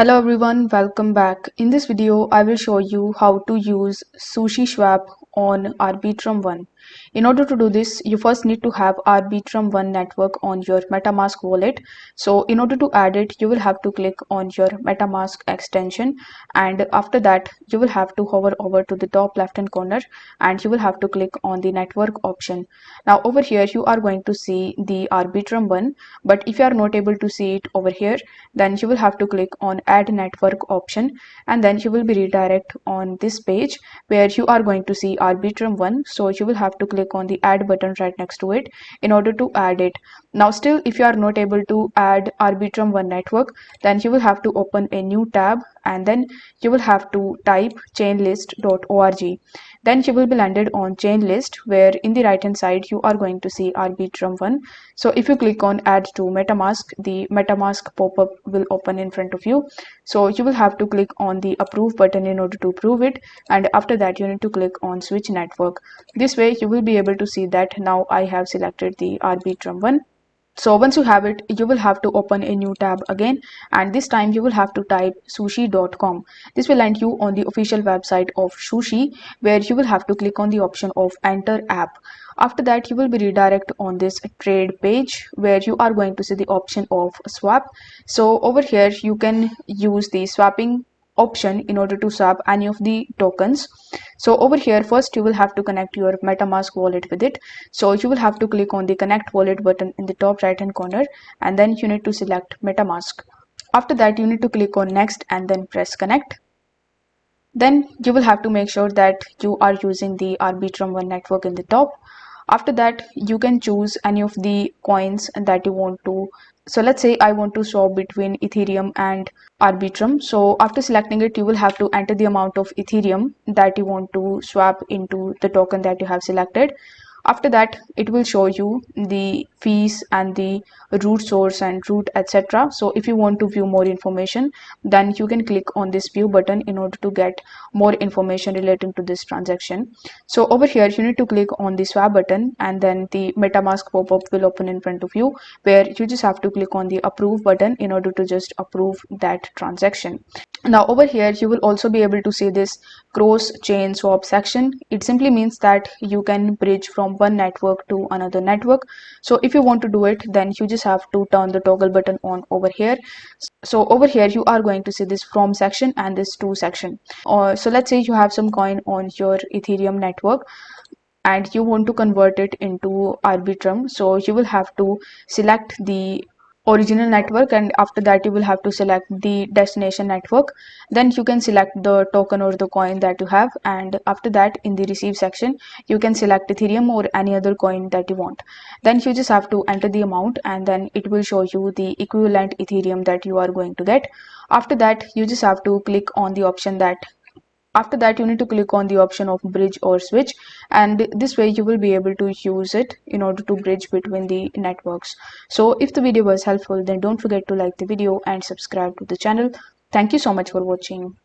Hello everyone, welcome back. In this video, I will show you how to use Sushiswap on Arbitrum 1. In order to do this, you first need to have Arbitrum 1 network on your MetaMask wallet. So in order to add it, you will have to click on your MetaMask extension, and after that, you will have to hover over to the top left hand corner and you will have to click on the network option. Now over here, you are going to see the Arbitrum 1, but if you are not able to see it over here, then you will have to click on add network option, and then you will be redirect on this page where you are going to see Arbitrum 1. So you will have to click on the add button right next to it in order to add it. Now still, if you are not able to add Arbitrum 1 network, then you will have to open a new tab and then you will have to type chainlist.org. Then you will be landed on chain list, where in the right hand side you are going to see Arbitrum 1. So if you click on add to MetaMask, the MetaMask pop-up will open in front of you. So you will have to click on the approve button in order to approve it, and after that you need to click on switch network. This way you will be able to see that now I have selected the Arbitrum 1. So once you have it, you will have to open a new tab again, and this time you will have to type sushi.com. This will land you on the official website of Sushi, where you will have to click on the option of enter app. After that, you will be redirected on this trade page where you are going to see the option of swap. So over here you can use the swapping option in order to swap any of the tokens. So over here, first you will have to connect your MetaMask wallet with it. So you will have to click on the connect wallet button in the top right hand corner, and then you need to select MetaMask. After that, you need to click on next and then press connect. Then you will have to make sure that you are using the Arbitrum 1 network in the top. After that, you can choose any of the coins that you want to. So let's say I want to swap between Ethereum and Arbitrum. So after selecting it, you will have to enter the amount of Ethereum that you want to swap into the token that you have selected. After that, it will show you the fees and the root source and root, etc. So if you want to view more information, then you can click on this view button in order to get more information relating to this transaction. So over here you need to click on the swap button, and then the MetaMask pop-up will open in front of you, where you just have to click on the approve button in order to just approve that transaction. Now over here you will also be able to see this cross chain swap section. It simply means that you can bridge from one network to another network. So if you want to do it, then you just have to turn the toggle button on over here. So over here you are going to see this from section and this to section. So let's say you have some coin on your Ethereum network and you want to convert it into Arbitrum. So you will have to select the original network, and after that you will have to select the destination network. Then you can select the token or the coin that you have, and after that in the receive section you can select Ethereum or any other coin that you want. Then you just have to enter the amount, and then it will show you the equivalent Ethereum that you are going to get. After that you just have to click on the option that after that you need to click on the option of bridge or switch, and this way you will be able to use it in order to bridge between the networks. So if the video was helpful, then don't forget to like the video and subscribe to the channel. Thank you so much for watching.